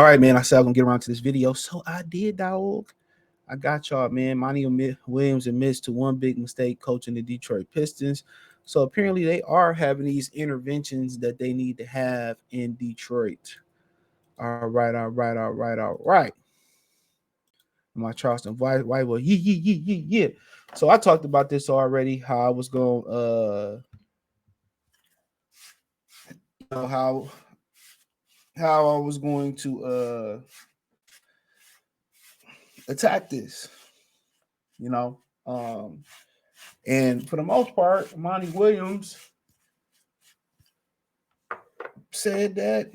All right, man. I said I'm gonna get around to this video, so I did, dog. I got y'all, man. Monty Williams admits to one big mistake coaching the Detroit Pistons. So apparently they are having these interventions that they need to have in Detroit. All right, all right, all right, all right. My Charleston White, yeah. So I talked about this already. How I was going, how I was going to attack this. You know, um, and for the most part, Monty Williams said that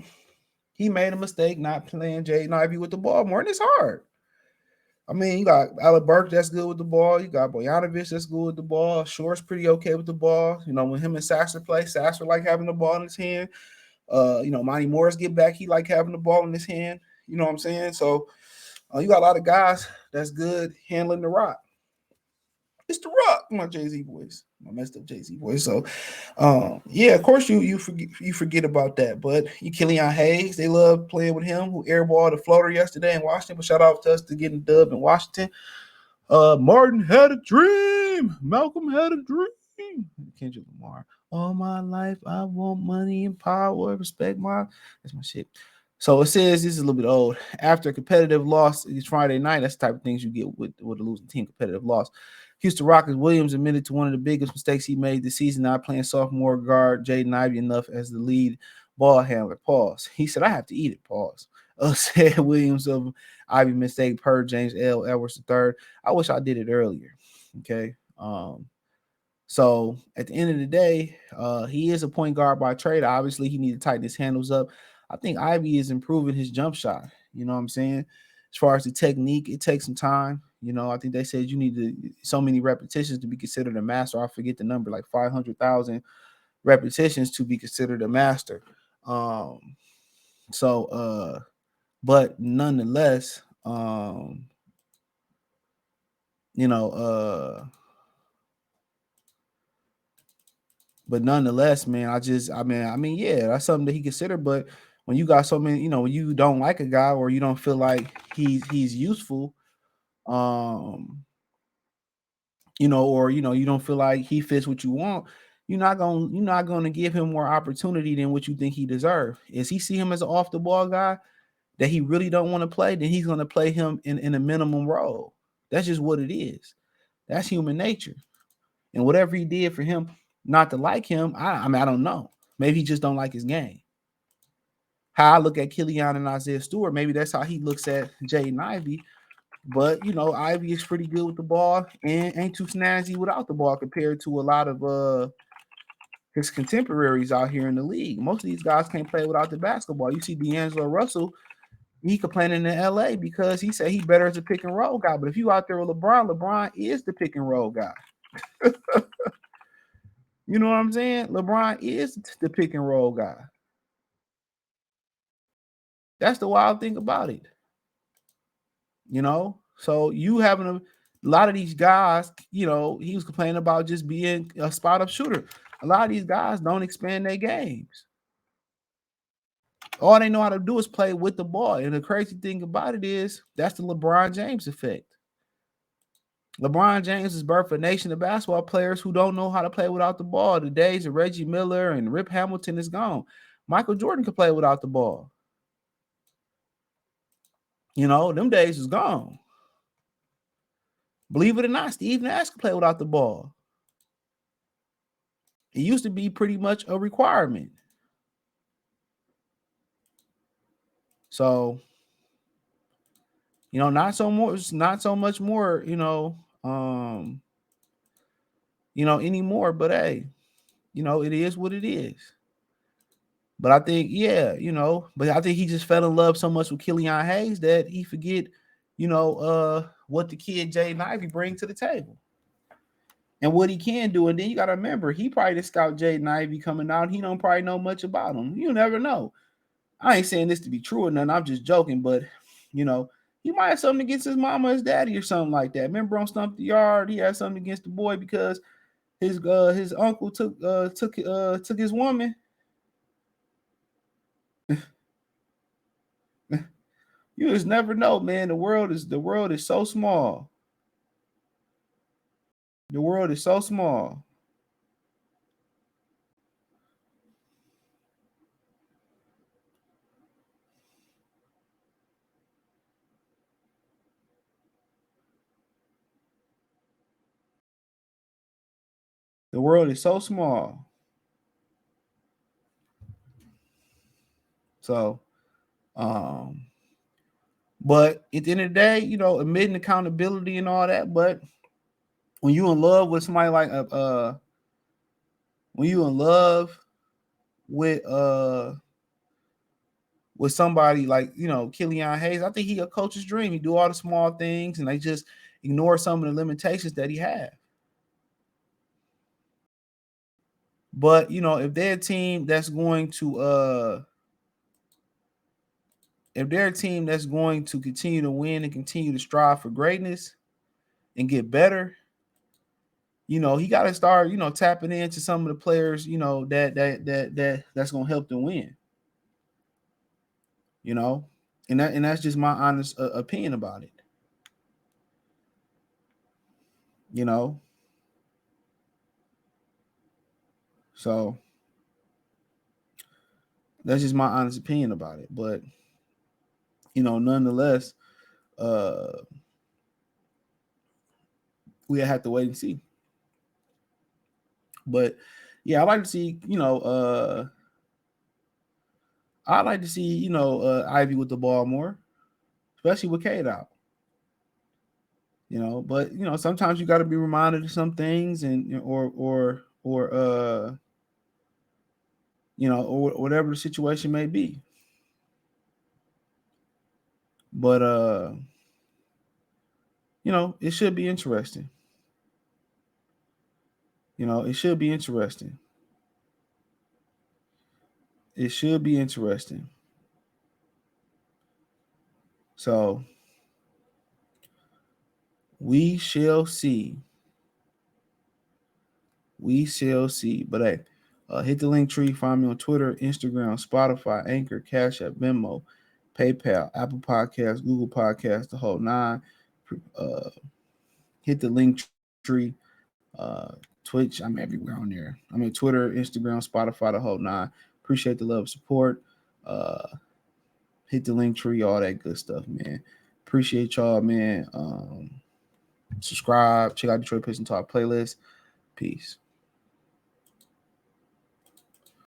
he made a mistake not playing Jaden Ivey with the ball more, and it's hard. I mean, you got Alec Burke that's good with the ball. You got Bojanovic that's good with the ball. Short's pretty okay with the ball. You know, when him and Sasser play, Sasser like having the ball in his hand. Monty Morris get back, he like having the ball in his hand. You know what I'm saying? So you got a lot of guys that's good handling the rock. It's the rock, my Jay-Z voice. My messed up Jay-Z voice. So yeah, of course you forget about that. But you Killian Hayes, they love playing with him, who airballed a floater yesterday in Washington. But shout out to us to getting dub in Washington. Martin had a dream. Malcolm had a dream. Kendrick Lamar. All my life, I want money and power. Respect that's my shit. So it says this is a little bit old. After a competitive loss it's Friday night, that's the type of things you get with a losing team, competitive loss. Houston Rockets Williams admitted to one of the biggest mistakes he made this season, not playing sophomore guard Jaden Ivey enough as the lead ball handler. Pause. He said, I have to eat it. Pause. Said Williams of Ivy mistake per James L. Edwards III. I wish I did it earlier. Okay. So at the end of the day, he is a point guard by trade. Obviously, he needs to tighten his handles up. I think Ivy is improving his jump shot. You know what I'm saying? As far as the technique, it takes some time. You know, I think they said you need so many repetitions to be considered a master. I forget the number, like 500,000 repetitions to be considered a master. But nonetheless, you know, but nonetheless, man, yeah, that's something that he considered. But when you got so many, when you don't like a guy or you don't feel like he's useful, or you don't feel like he fits what you want, you're not gonna give him more opportunity than what you think he deserves. Is he see him as an off the ball guy that he really don't want to play, then he's gonna play him in a minimum role. That's just what it is. That's human nature. And whatever he did for him not to like him, I don't know. Maybe he just don't like his game. How I look at Killian and Isaiah Stewart, maybe that's how he looks at Jaden Ivey. But Ivy is pretty good with the ball and ain't too snazzy without the ball compared to a lot of his contemporaries out here in the league. Most of these guys can't play without the basketball. You see D'Angelo Russell, he complaining in LA because he said he better as a pick and roll guy. But if you out there with LeBron is the pick and roll guy. You know what I'm saying? LeBron is the pick and roll guy. That's the wild thing about it. So you having a lot of these guys, he was complaining about just being a spot up shooter. A lot of these guys don't expand their games. All they know how to do is play with the ball. And the crazy thing about it is that's the LeBron James effect. LeBron James is birthed a nation of basketball players who don't know how to play without the ball. The days of Reggie Miller and Rip Hamilton is gone. Michael Jordan could play without the ball. Them days is gone. Believe it or not, Steve Nash could play without the ball. It used to be pretty much a requirement. So, not so much more, anymore. But hey, it is what it is. But I think, but I think he just fell in love so much with Killian Hayes that he forget, what the kid Jaden Ivey bring to the table. And what he can do. And then you got to remember, he probably didn't scout Jaden Ivey coming out. He don't probably know much about him. You never know. I ain't saying this to be true or nothing. I'm just joking. But, he might have something against his mama or his daddy or something like that. Remember on Stump the Yard, he had something against the boy because his uncle took his woman. You just never know, man. The world is so small. The world is so small. The world is so small. So, um, but at the end of the day, admitting accountability and all that. But when you in love with somebody like when you in love with somebody like Killian Hayes, I think he a coach's dream. He do all the small things, and they just ignore some of the limitations that he had. But if they're a team that's going to continue to win and continue to strive for greatness and get better, he got to start, tapping into some of the players, that's going to help them win. And that's just my honest opinion about it. So that's just my honest opinion about it. But nonetheless, we have to wait and see. But yeah, I like to see, Ivey with the ball more, especially with Cade out. But sometimes you got to be reminded of some things, and or whatever the situation may be. But it should be interesting. It should be interesting. It should be interesting. So we shall see. We shall see. But hey, hit the link tree. Find me on Twitter, Instagram, Spotify, Anchor, Cash App, Venmo, PayPal, Apple Podcasts, Google Podcasts, the whole nine. Hit the link tree. Twitch, I'm everywhere on there. I'm on Twitter, Instagram, Spotify, the whole nine. Appreciate the love, support. Hit the link tree, all that good stuff, man. Appreciate y'all, man. Subscribe, check out Detroit Pistons Talk playlist. Peace.